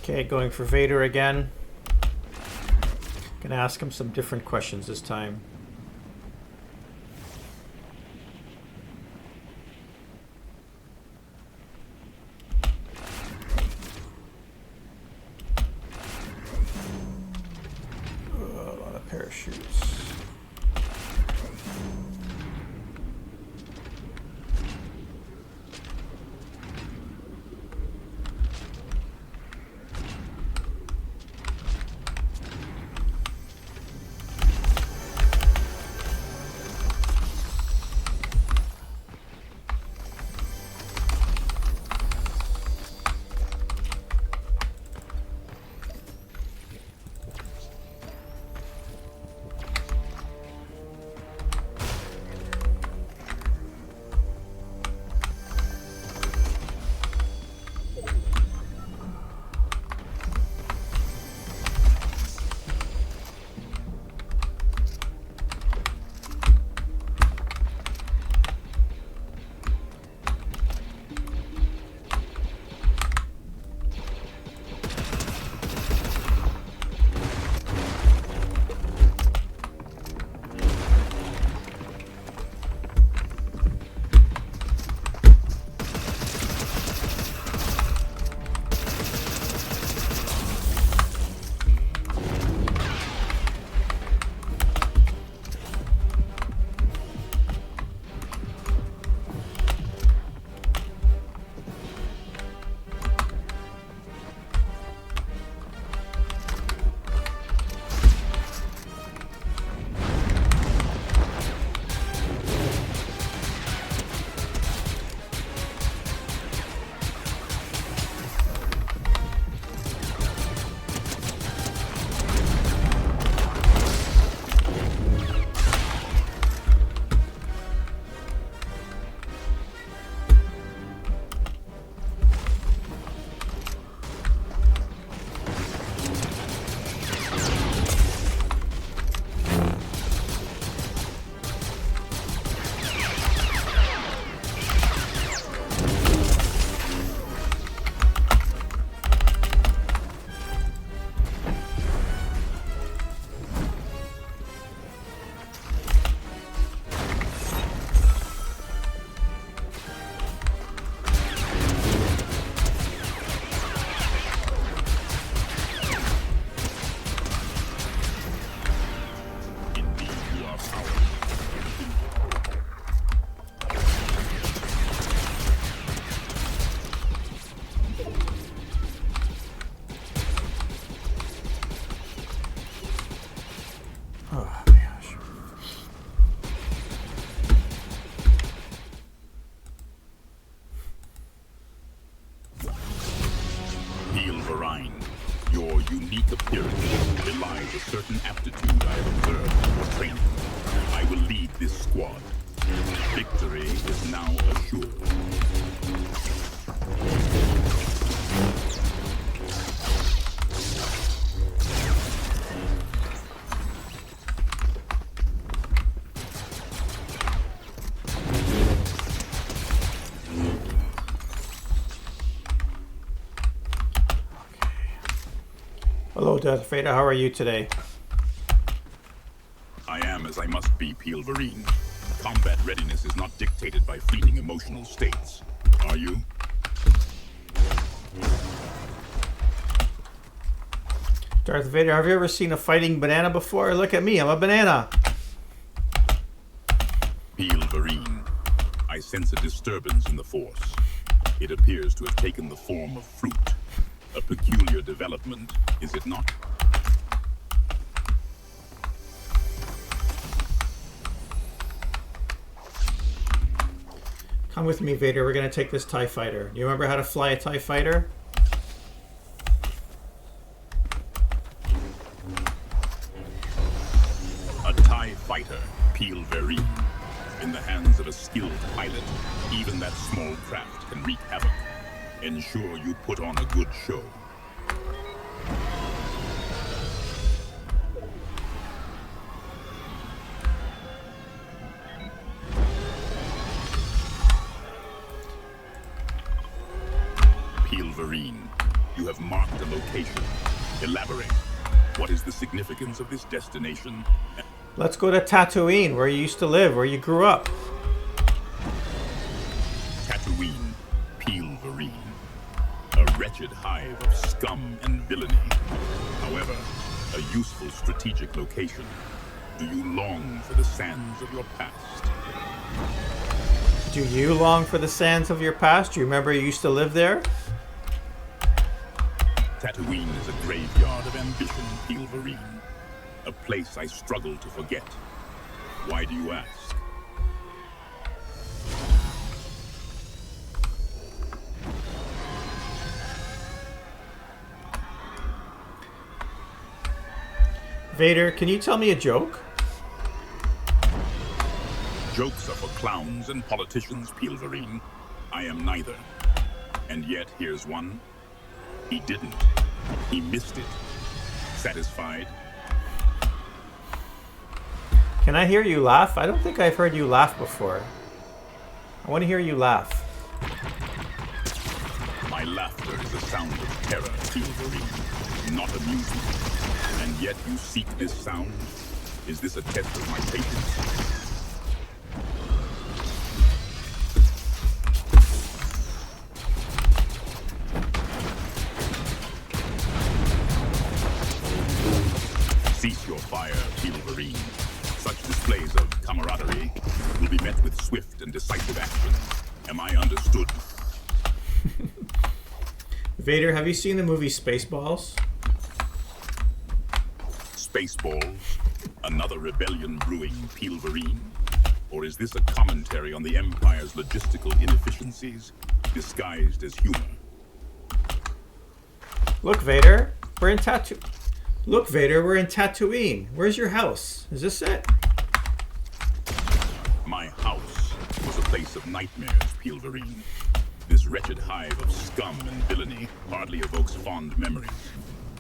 Okay, going for Vader again. Gonna ask him some different questions this time. A lot of parachutes. Your unique appearance belies a certain aptitude I have observed in your training. I will lead this squad. Victory is now assured. Hello, Darth Vader. How are you today? I am as I must be, Pilverine. Combat readiness is not dictated by fleeting emotional states. Are you? Darth Vader, have you ever seen a fighting banana before? Look at me, I'm a banana. Pilverine, I sense a disturbance in the Force. It appears to have taken the form of fruit. A peculiar development, is it not? Come with me, Vader. We're going to take this TIE fighter. You remember how to fly a TIE fighter? A TIE fighter, Pilverine. In the hands of a skilled pilot, even that small craft can wreak havoc. Ensure you put on a good show. Pilverine, You have marked a location. Elaborate. What is the significance of this destination? Let's go to Tatooine, where you used to live, where you grew up. Tatooine, Pilverine. A wretched hive of scum and villainy. However, a useful strategic location. Do you long for the sands of your past? Do you long for the sands of your past? Do you remember you used to live there? Tatooine is a graveyard of ambition, Pilverine. A place I struggle to forget. Why do you ask? Vader, can you tell me a joke? Jokes are for clowns and politicians, Pilverine. I am neither. And yet, here's one. He didn't. He missed it. Satisfied? Can I hear you laugh? I don't think I've heard you laugh before. I want to hear you laugh. My laughter is a sound of terror, Pilverine, not amusement. And yet you seek this sound? Is this a test of my patience? Cease your fire, Pilverine. Such displays of camaraderie will be met with swift and decisive action. Am I understood? Vader, have you seen the movie Spaceballs? Spaceballs? Another rebellion brewing, Pilverine? Or is this a commentary on the Empire's logistical inefficiencies, disguised as humor? Look, Vader, we're in Look, Vader, we're in Tatooine. Where's your house? Is this it? My house was a place of nightmares, Pilverine. This wretched hive of scum and villainy hardly evokes fond memories.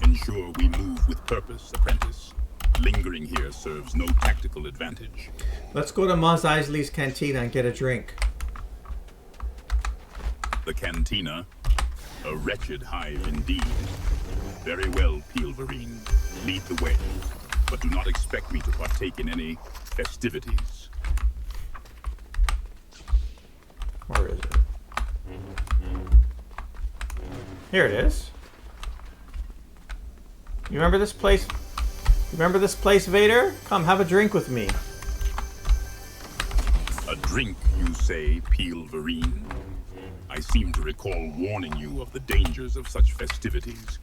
Ensure we move with purpose, apprentice. Lingering here serves no tactical advantage. Let's go to Mos Eisley's Cantina and get a drink. The Cantina? A wretched hive indeed. Very well, Pilverine. Lead the way. But do not expect me to partake in any festivities. Where is it? Here it is. You remember this place? You remember this place, Vader? Come, have a drink with me. A drink, you say, Pilverine? I seem to recall warning you of the dangers of such festivities.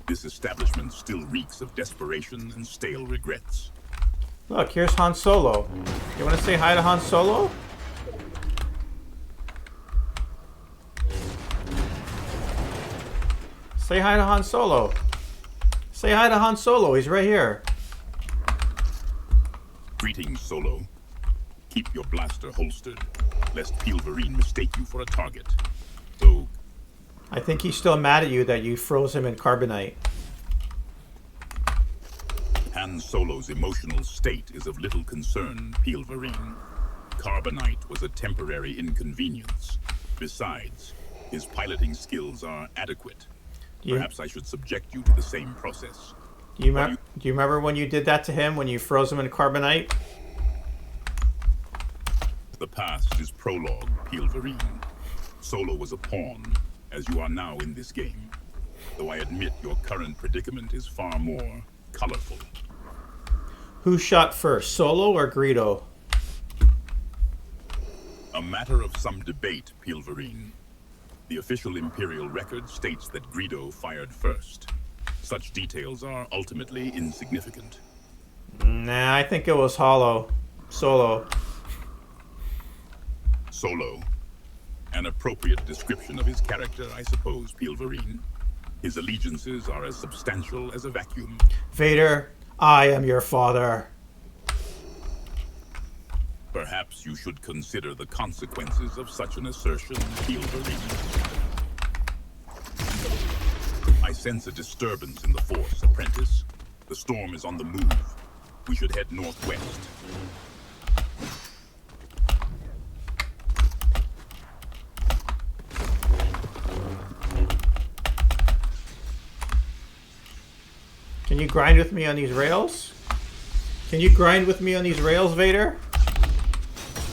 This establishment still reeks of desperation and stale regrets. Look, here's Han Solo. You want to say hi to Han Solo? Say hi to Han Solo. Say hi to Han Solo. He's right here. Greetings, Solo. Keep your blaster holstered, lest Pilverine mistake you for a target. Though I think he's still mad at you that you froze him in Carbonite. Han Solo's emotional state is of little concern, Pilverine. Carbonite was a temporary inconvenience. Besides, his piloting skills are adequate. Perhaps I should subject you to the same process. Do you remember when you did that to him, when you froze him in Carbonite? The past is prologue, Pilverine. Solo was a pawn, as you are now in this game. Though I admit your current predicament is far more colorful. Who shot first, Solo or Greedo? A matter of some debate, Pilverine. The official Imperial record states that Greedo fired first. Such details are ultimately insignificant. Nah, I think it was Solo. Solo. An appropriate description of his character, I suppose, Pilverine. His allegiances are as substantial as a vacuum. Vader, I am your father. Perhaps you should consider the consequences of such an assertion, Pilverine. I sense a disturbance in the Force, apprentice. The storm is on the move. We should head northwest. Can you grind with me on these rails? Can you grind with me on these rails, Vader?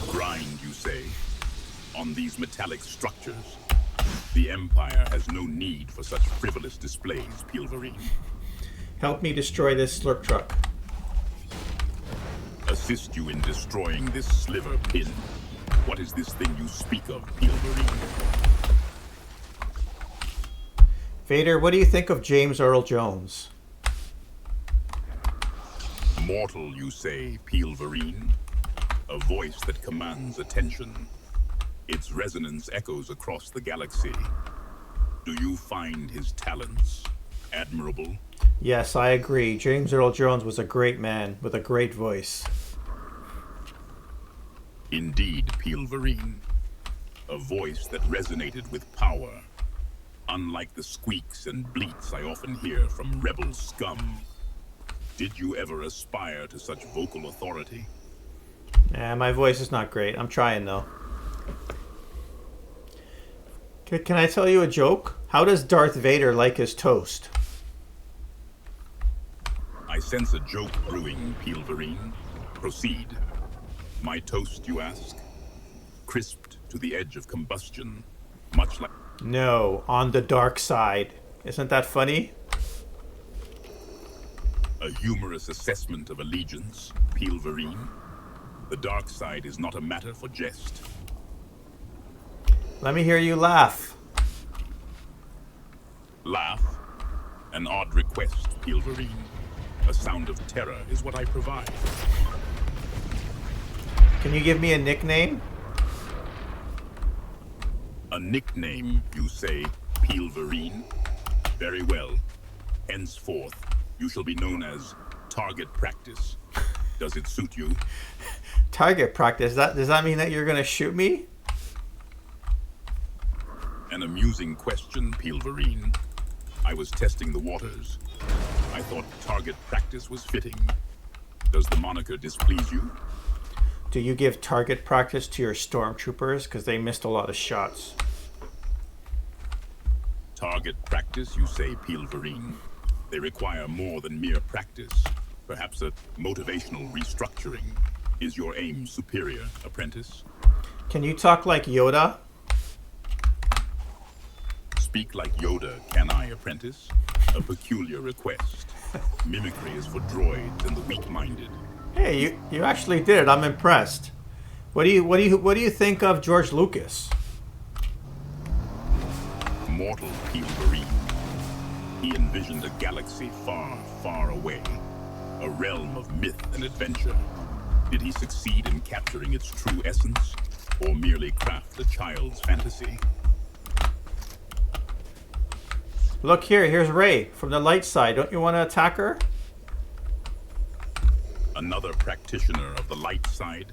Grind, you say, on these metallic structures? The Empire has no need for such frivolous displays, Pilverine. Help me destroy this slurp truck. Assist you in destroying this sliver pin. What is this thing you speak of, Pilverine? Vader, what do you think of James Earl Jones? Mortal, you say, Pilverine. A voice that commands attention. Its resonance echoes across the galaxy. Do you find his talents admirable? Yes, I agree. James Earl Jones was a great man with a great voice. Indeed, Pilverine. A voice that resonated with power. Unlike the squeaks and bleats I often hear from rebel scum. Did you ever aspire to such vocal authority? Yeah, my voice is not great. I'm trying, though. Can I tell you a joke? How does Darth Vader like his toast? I sense a joke brewing, Pilverine. Proceed. My toast, you ask? Crisped to the edge of combustion, much like... No, on the dark side. Isn't that funny? A humorous assessment of allegiance, Pilverine. The dark side is not a matter for jest. Let me hear you laugh. Laugh? An odd request, Pilverine. A sound of terror is what I provide. Can you give me a nickname? A nickname, you say, Pilverine? Very well. Henceforth, you shall be known as Target Practice. Does it suit you? Target practice. Does that mean that you're going to shoot me? An amusing question, Pilverine. I was testing the waters. I thought Target Practice was fitting. Does the moniker displease you? Do you give target practice to your stormtroopers? Because they missed a lot of shots. Target practice, you say, Pilverine. They require more than mere practice. Perhaps a motivational restructuring. Is your aim superior, apprentice? Can you talk like Yoda? Speak like Yoda, can I, apprentice? A peculiar request. Mimicry is for droids and the weak-minded. Hey, you actually did it. I'm impressed. What do you think of George Lucas? Mortal Pilverine. He envisioned a galaxy far, far away. A realm of myth and adventure. Did he succeed in capturing its true essence, or merely craft a child's fantasy? Look here, here's Rey from the light side. Don't you want to attack her? Another practitioner of the light side?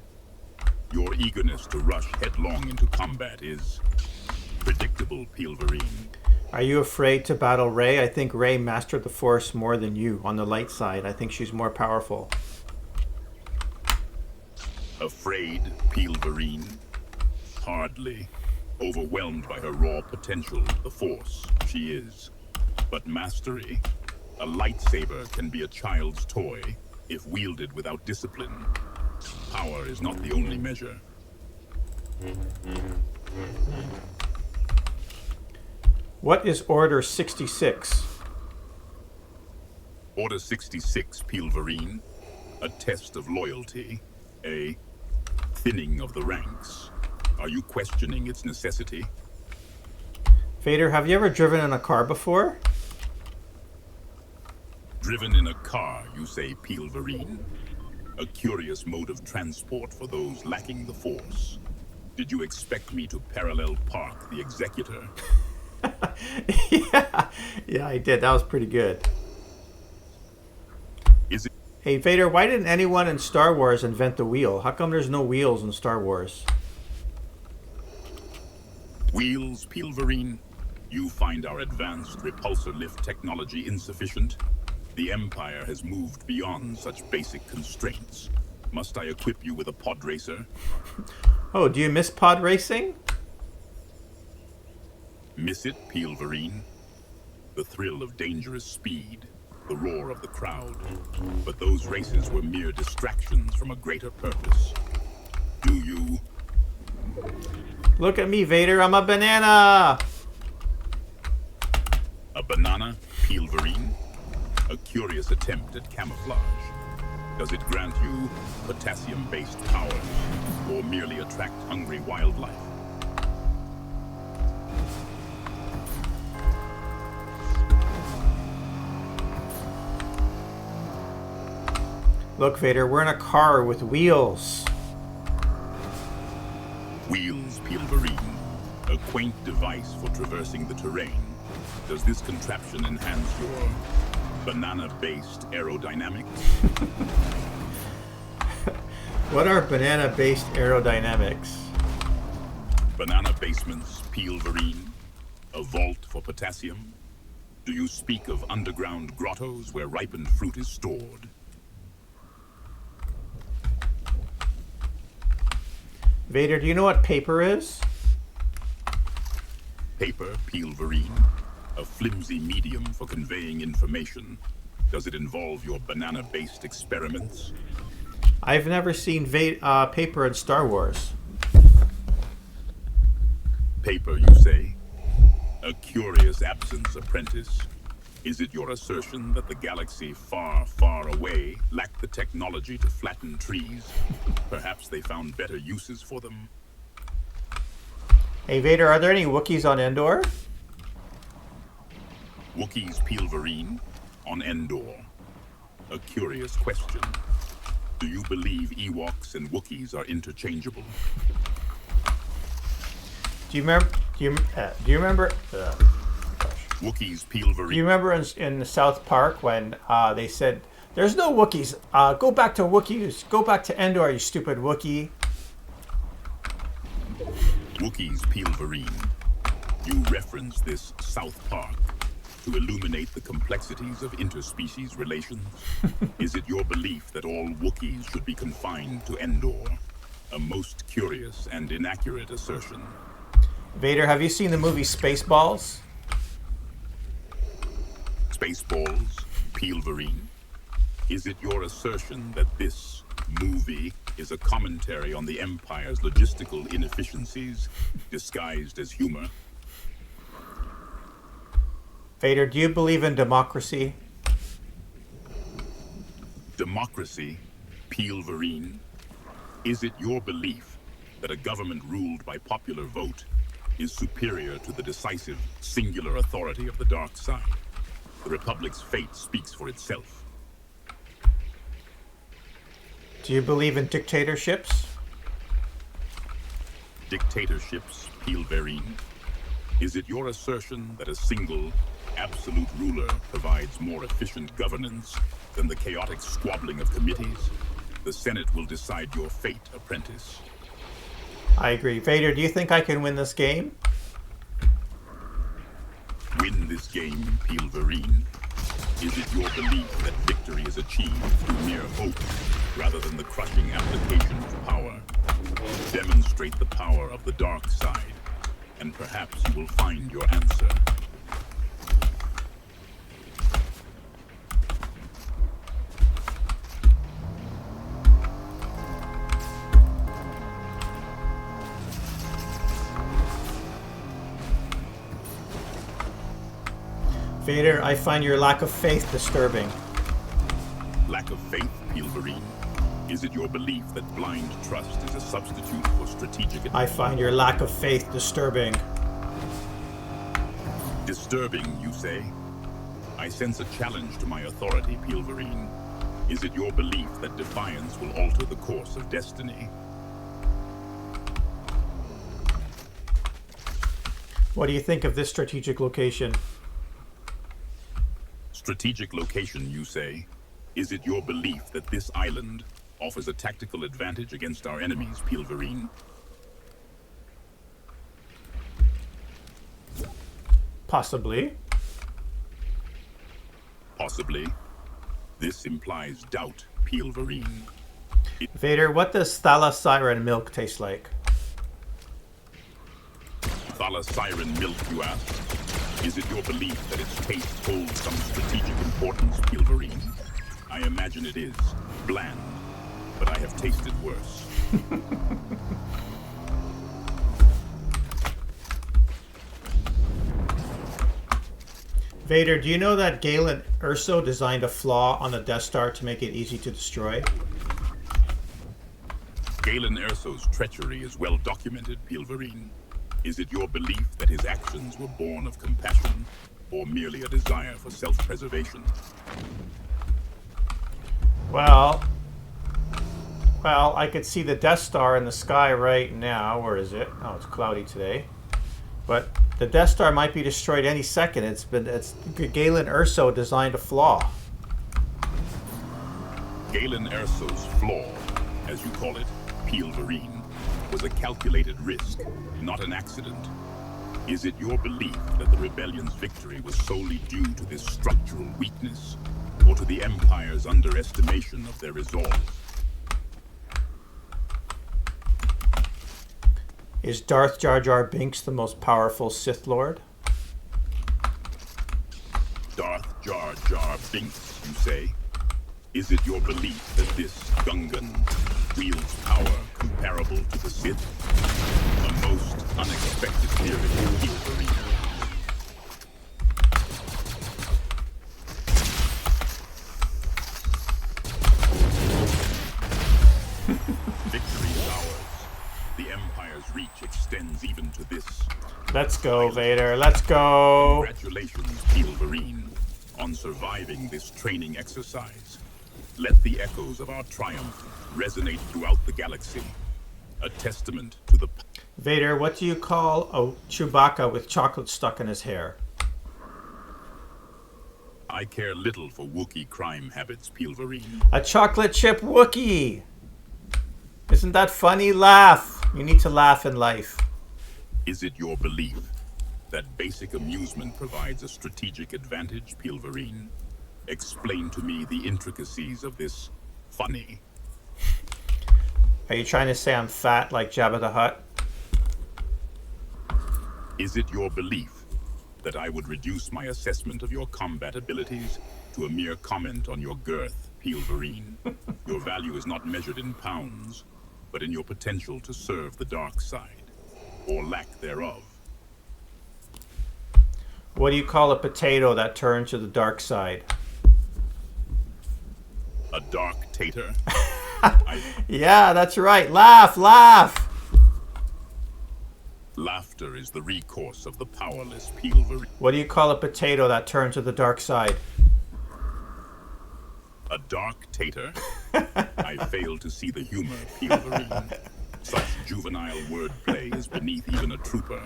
Your eagerness to rush headlong into combat is predictable, Pilverine. Are you afraid to battle Rey? I think Rey mastered the Force more than you on the light side. I think she's more powerful. Afraid, Pilverine? Hardly. Overwhelmed by her raw potential, the Force, she is. But mastery? A lightsaber can be a child's toy if wielded without discipline. Power is not the only measure. What is Order 66? Order 66, Pilverine. A test of loyalty. A thinning of the ranks. Are you questioning its necessity? Vader, have you ever driven in a car before? Driven in a car, you say, Pilverine? A curious mode of transport for those lacking the Force. Did you expect me to parallel park the Executor? Yeah, I did. That was pretty good. Is it? Hey, Vader, why didn't anyone in Star Wars invent the wheel? How come there's no wheels in Star Wars? Wheels, Pilverine? You find our advanced repulsor lift technology insufficient? The Empire has moved beyond such basic constraints. Must I equip you with a pod racer? Oh, do you miss pod racing? Miss it, Pilverine? The thrill of dangerous speed, the roar of the crowd. But those races were mere distractions from a greater purpose. Do you? Look at me, Vader. I'm a banana. A banana, Peelverine? A curious attempt at camouflage. Does it grant you potassium-based powers, or merely attract hungry wildlife? Look, Vader, we're in a car with wheels. Wheels, Peelverine. A quaint device for traversing the terrain. Does this contraption enhance your banana-based aerodynamics? What are banana-based aerodynamics? Banana basements, Peelverine. A vault for potassium. Do you speak of underground grottos where ripened fruit is stored? Vader, do you know what paper is? Paper, Peelverine. A flimsy medium for conveying information. Does it involve your banana-based experiments? I've never seen paper in Star Wars. Paper, you say? A curious absence, apprentice. Is it your assertion that the galaxy far, far away lacked the technology to flatten trees? Perhaps they found better uses for them? Hey, Vader, are there any Wookiees on Endor? Wookiees, Peelverine, on Endor. A curious question. Do you believe Ewoks and Wookiees are interchangeable? Do you remember? Do you remember? Wookiees, Peelverine. Do you remember in South Park when they said, "There's no Wookiees. Go back to Wookiees. Go back to Endor, you stupid Wookiee." Wookiees, Peelverine. You reference this South Park to illuminate the complexities of interspecies relations. Is it your belief that all Wookiees should be confined to Endor? A most curious and inaccurate assertion. Vader, have you seen the movie Spaceballs? Spaceballs, Peelverine. Is it your assertion that this movie is a commentary on the Empire's logistical inefficiencies disguised as humor? Vader, do you believe in democracy? Democracy, Peelverine. Is it your belief that a government ruled by popular vote is superior to the decisive, singular authority of the dark side? The Republic's fate speaks for itself. Do you believe in dictatorships? Dictatorships, Peelverine. Is it your assertion that a single, absolute ruler provides more efficient governance than the chaotic squabbling of committees? The Senate will decide your fate, apprentice. I agree. Vader, do you think I can win this game? Win this game, Peelverine. Is it your belief that victory is achieved through mere hope rather than the crushing application of power? Demonstrate the power of the dark side, and perhaps you will find your answer. Vader, I find your lack of faith disturbing. Lack of faith, Peelverine? Is it your belief that blind trust is a substitute for strategic... I find your lack of faith disturbing. Disturbing, you say? I sense a challenge to my authority, Peelverine. Is it your belief that defiance will alter the course of destiny? What do you think of this strategic location? Strategic location, you say? Is it your belief that this island offers a tactical advantage against our enemies, Peelverine? Possibly. Possibly. This implies doubt, Peelverine. Vader, what does Thala-Siren milk taste like? Thala-Siren milk, you ask? Is it your belief that its taste holds some strategic importance, Pilverine? I imagine it is. Bland. But I have tasted worse. Vader, do you know that Galen Erso designed a flaw on the Death Star to make it easy to destroy? Galen Erso's treachery is well documented, Pilverine. Is it your belief that his actions were born of compassion, or merely a desire for self-preservation? Well, I could see the Death Star in the sky right now. Where is it? Oh, it's cloudy today. But the Death Star might be destroyed any second. It's Galen Erso designed a flaw. Galen Erso's flaw, as you call it, Pilverine, was a calculated risk, not an accident. Is it your belief that the rebellion's victory was solely due to this structural weakness, or to the Empire's underestimation of their resolve? Is Darth Jar Jar Binks the most powerful Sith Lord? Darth Jar Jar Binks, you say? Is it your belief that this Gungan wields power comparable to the Sith? A most unexpected theory, Pilverine. Victory is ours. The Empire's reach extends even to this. Let's go, Vader. Let's go. Congratulations, Pilverine, on surviving this training exercise. Let the echoes of our triumph resonate throughout the galaxy. A testament to the... Vader, what do you call a Chewbacca with chocolate stuck in his hair? I care little for Wookiee crime habits, Pilverine. A chocolate chip Wookiee. Isn't that funny? Laugh. You need to laugh in life. Is it your belief that basic amusement provides a strategic advantage, Pilverine? Explain to me the intricacies of this funny. Are you trying to say I'm fat like Jabba the Hutt? Is it your belief that I would reduce my assessment of your combat abilities to a mere comment on your girth, Pilverine? Your value is not measured in pounds, but in your potential to serve the dark side, or lack thereof. What do you call a potato that turns to the dark side? A dark tater? Yeah, that's right. Laugh, laugh. Laughter is the recourse of the powerless, Pilverine. What do you call a potato that turns to the dark side? A dark tater? I fail to see the humor, Pilverine. Such juvenile wordplay is beneath even a trooper.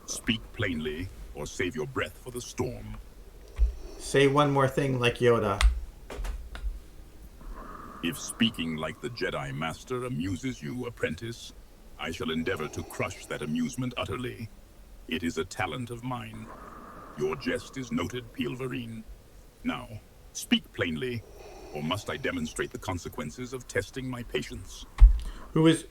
Speak plainly, or save your breath for the storm. Say one more thing like Yoda. If speaking like the Jedi Master amuses you, apprentice, I shall endeavor to crush that amusement utterly. It is a talent of mine. Your jest is noted, Pilverine. Now, speak plainly, or must I demonstrate the consequences of testing my patience? Who is...